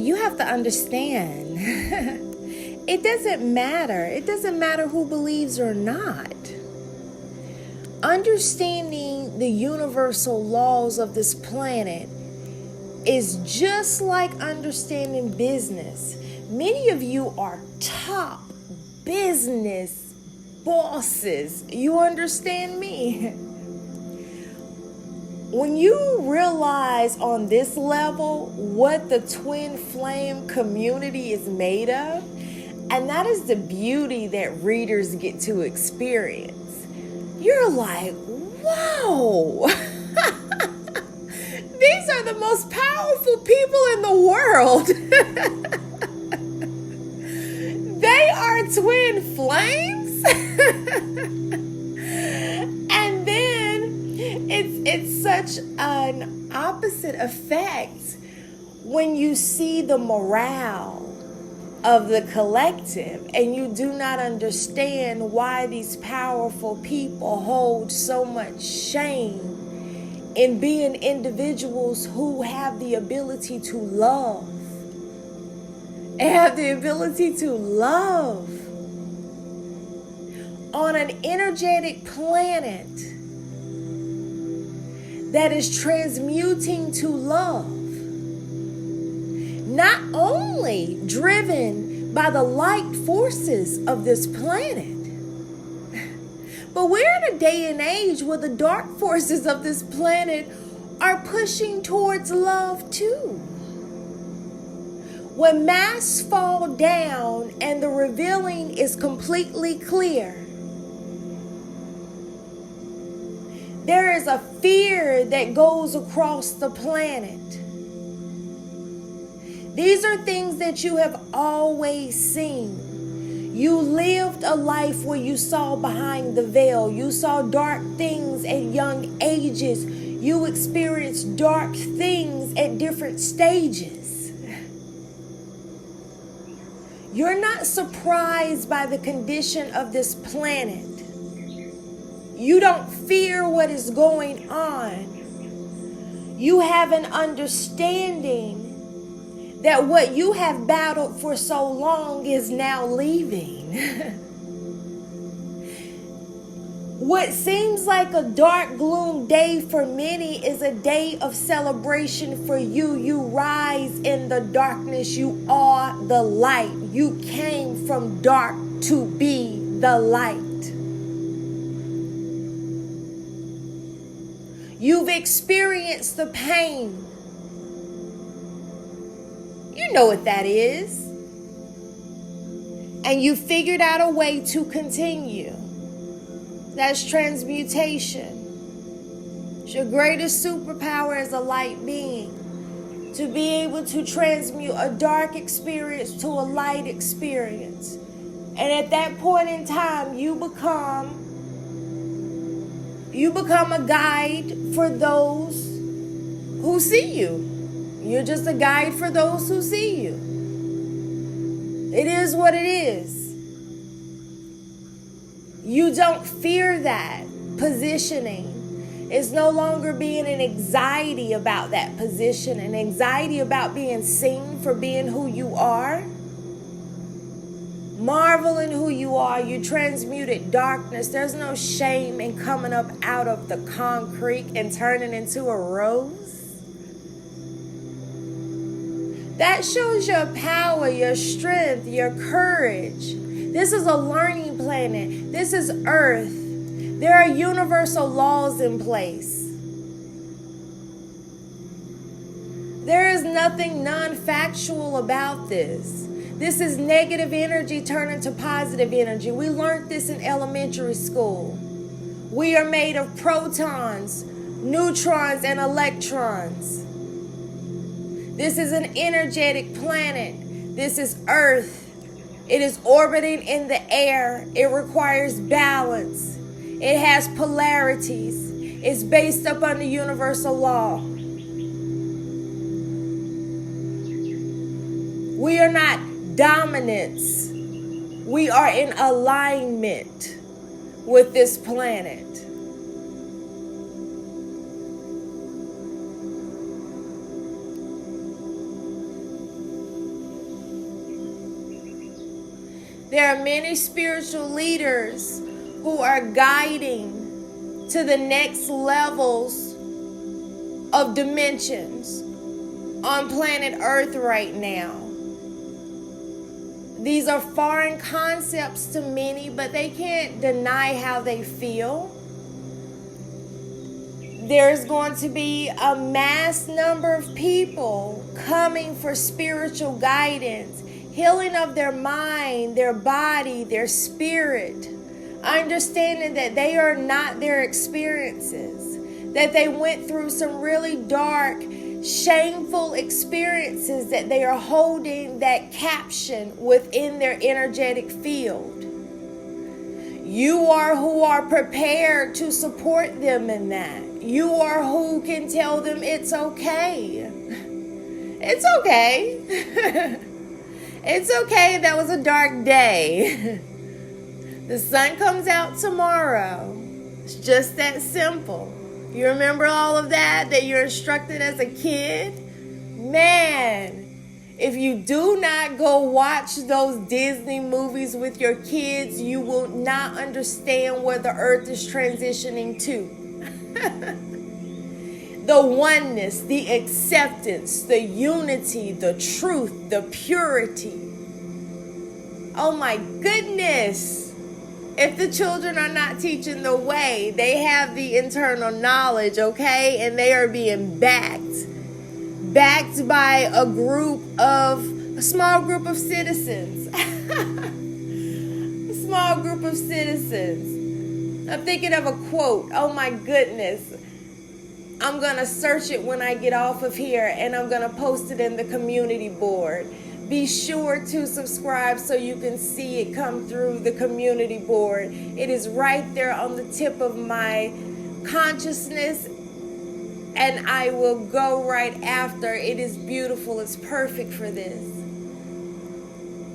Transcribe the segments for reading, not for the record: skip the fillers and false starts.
you have to understand, it doesn't matter. It doesn't matter who believes or not. Understanding the universal laws of this planet is just like understanding business. Many of you are top business bosses. You understand me? When you realize on this level what the twin flame community is made of, and that is the beauty that readers get to experience, you're like, whoa, these are the most powerful people in the world. They are twin flames. And then it's such an opposite effect when you see the morale of the collective and you do not understand why these powerful people hold so much shame in being individuals who have the ability to love. And have the ability to love on an energetic planet that is transmuting to love. Not only driven by the light forces of this planet, but we're in a day and age where the dark forces of this planet are pushing towards love too. When masks fall down and the revealing is completely clear, there is a fear that goes across the planet. These are things that you have always seen. You lived a life where you saw behind the veil. You saw dark things at young ages. You experienced dark things at different stages. You're not surprised by the condition of this planet. You don't fear what is going on. You have an understanding that what you have battled for so long is now leaving. What seems like a dark gloom day for many is a day of celebration for you. You rise in the darkness. You are the light. You came from dark to be the light. You've experienced the pain. You know what that is. And you figured out a way to continue. That's transmutation. It's your greatest superpower as a light being. To be able to transmute a dark experience to a light experience. And at that point in time, you become a guide for those who see you. You're just a guide for those who see you. It is what it is. You don't fear that positioning. It's no longer being an anxiety about that position, an anxiety about being seen for being who you are. Marvel in who you are. You transmuted darkness. There's no shame in coming up out of the concrete and turning into a rose. That shows your power, your strength, your courage. This is a learning planet. This is Earth. There are universal laws in place. There is nothing non-factual about this. This is negative energy turning to positive energy. We learned this in elementary school. We are made of protons, neutrons, and electrons. This is an energetic planet. This is Earth. It is orbiting in the air. It requires balance. It has polarities. It's based upon the universal law. We are not dominance. We are in alignment with this planet. There are many spiritual leaders who are guiding to the next levels of dimensions on planet Earth right now. These are foreign concepts to many, but they can't deny how they feel. There's going to be a mass number of people coming for spiritual guidance, healing of their mind, their body, their spirit, understanding that they are not their experiences, that they went through some really dark, shameful experiences that they are holding that caption within their energetic field. You are who are prepared to support them in that. You are who can tell them it's okay. It's okay. It's okay. That was a dark day. The sun comes out tomorrow. It's just that simple. You remember all of that you're instructed as a kid? Man, if you do not go watch those Disney movies with your kids, you will not understand where the earth is transitioning to. The oneness, the acceptance, the unity, the truth, the purity. Oh my goodness. If the children are not teaching the way, they have the internal knowledge, okay? And they are being backed by a small group of citizens. A small group of citizens. I'm thinking of a quote. Oh my goodness. I'm going to search it when I get off of here, and I'm going to post it in the community board. Be sure to subscribe so you can see it come through the community board. It is right there on the tip of my consciousness, and I will go right after. It is beautiful. It's perfect for this.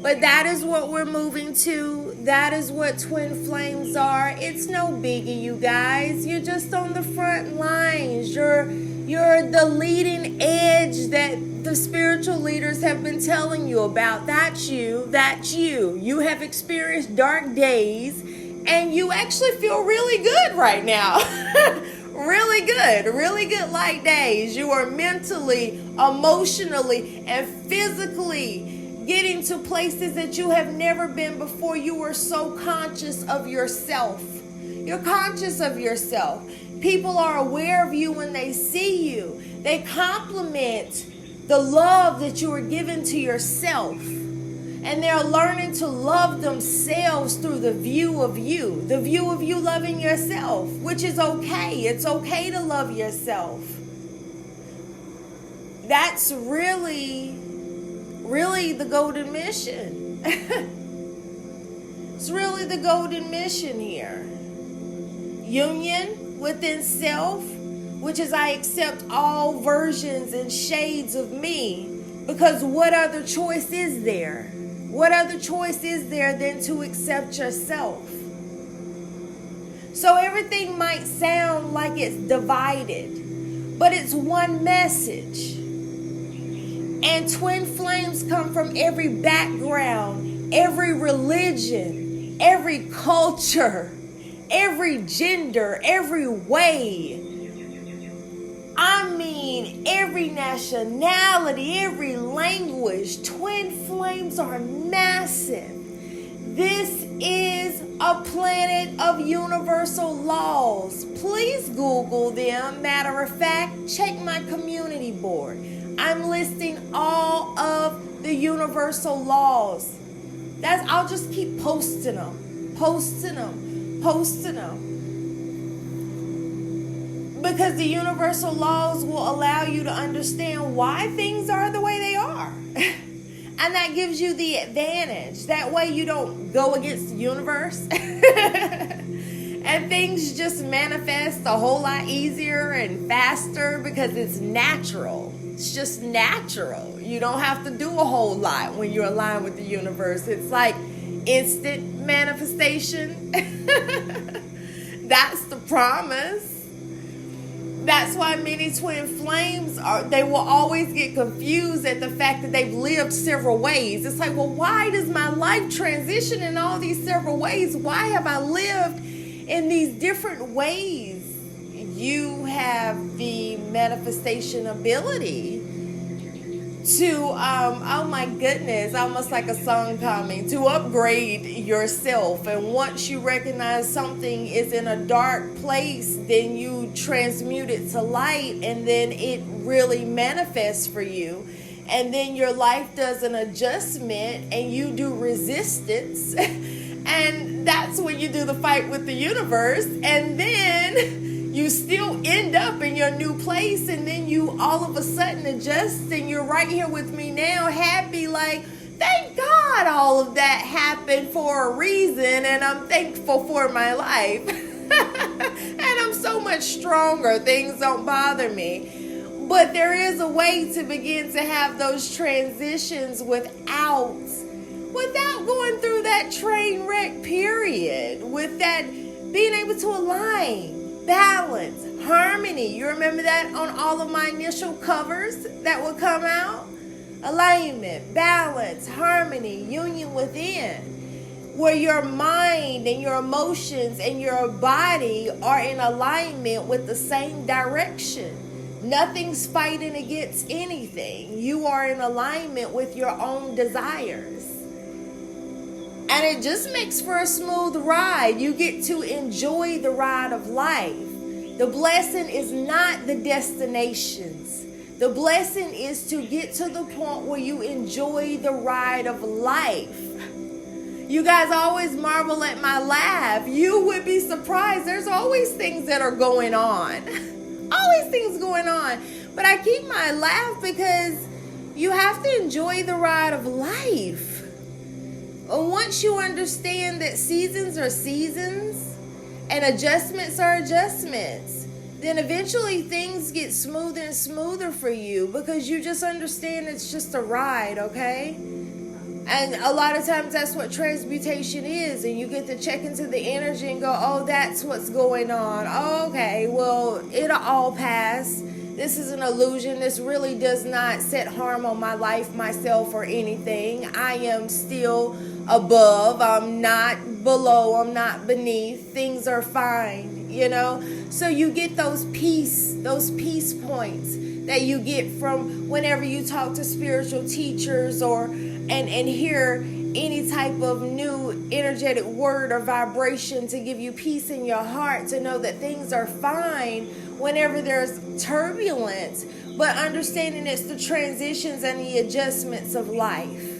But that is what we're moving to. That is what twin flames are. It's no biggie, you guys. You're just on the front lines. You're the leading edge that the spiritual leaders have been telling you about. That's you. That's you. You have experienced dark days, and you actually feel really good right now. Really good light days. You are mentally, emotionally, and physically getting to places that you have never been before. You are so conscious of yourself. You're conscious of yourself. People are aware of you when they see you. They compliment the love that you are giving to yourself. And they're learning to love themselves through the view of you. The view of you loving yourself, which is okay. It's okay to love yourself. That's really the golden mission. It's really the golden mission here. Union within self, which is I accept all versions and shades of me, because what other choice is there? What other choice is there than to accept yourself? So everything might sound like it's divided, but it's one message. And twin flames come from every background, every religion, every culture, every gender, every way. I mean, every nationality, every language. Twin flames are massive. This is a planet of universal laws. Please Google them. Matter of fact, check my community board. I'm listing all of the universal laws. I'll just keep posting them. Because the universal laws will allow you to understand why things are the way they are. And that gives you the advantage. That way you don't go against the universe. And things just manifest a whole lot easier and faster because it's natural. It's just natural. You don't have to do a whole lot when you're aligned with the universe. It's like instant manifestation. That's the promise. That's why many twin flames they will always get confused at the fact that they've lived several ways. It's like, well, why does my life transition in all these several ways? Why have I lived in these different ways? You have the manifestation ability to, oh my goodness, almost like a song coming, to upgrade yourself. And once you recognize something is in a dark place, then you transmute it to light, and then it really manifests for you. And then your life does an adjustment and you do resistance. And that's when you do the fight with the universe. And then you still end up in your new place, and then you all of a sudden adjust, and you're right here with me now, happy, like, thank God all of that happened for a reason, and I'm thankful for my life. And I'm so much stronger. Things don't bother me. But there is a way to begin to have those transitions without going through that train wreck period, with that being able to align, balance, harmony. You remember that on all of my initial covers that would come out? Alignment, balance, harmony, union within, where your mind and your emotions and your body are in alignment with the same direction. Nothing's fighting against anything. You are in alignment with your own desires. And it just makes for a smooth ride. You get to enjoy the ride of life. The blessing is not the destinations. The blessing is to get to the point where you enjoy the ride of life. You guys always marvel at my laugh. You would be surprised. There's always things that are going on. Always things going on. But I keep my laugh because you have to enjoy the ride of life. Once you understand that seasons are seasons and adjustments are adjustments, then eventually things get smoother and smoother for you, because you just understand it's just a ride, okay? And a lot of times that's what transmutation is, and you get to check into the energy and go, oh, that's what's going on. Oh, okay, well, it'll all pass. This is an illusion. This really does not set harm on my life, myself, or anything. I am still above. I'm not below. I'm not beneath. Things are fine, you know? So you get those peace points that you get from whenever you talk to spiritual teachers or and hear any type of new energetic word or vibration to give you peace in your heart, to know that things are fine whenever there's turbulence, but understanding it's the transitions and the adjustments of life.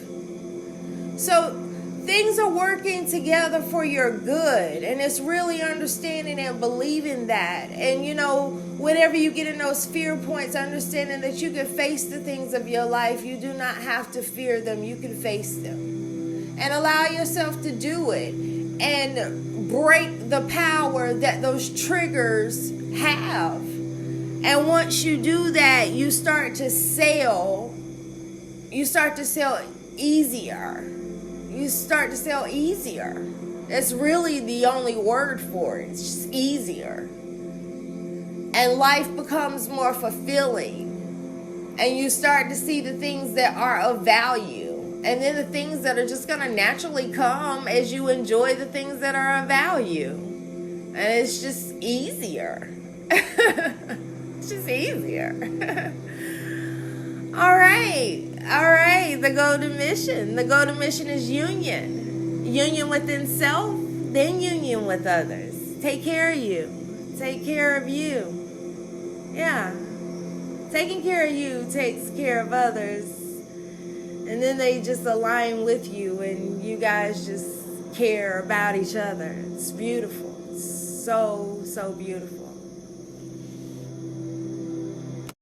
So things are working together for your good, and it's really understanding and believing that. And you know, whenever you get in those fear points, understanding that you can face the things of your life. You do not have to fear them. You can face them and allow yourself to do it and break the power that those triggers have. And once you do that, you start to sell easier. You start to sell easier. That's really the only word for it. It's just easier. And life becomes more fulfilling. And you start to see the things that are of value. And then the things that are just going to naturally come as you enjoy the things that are of value. And it's just easier. It's just easier. All right. The golden mission. The golden mission is union. Union within self, then union with others. Take care of you. Take care of you. Yeah. Taking care of you takes care of others. And then they just align with you, and you guys just care about each other. It's beautiful. It's so, so beautiful.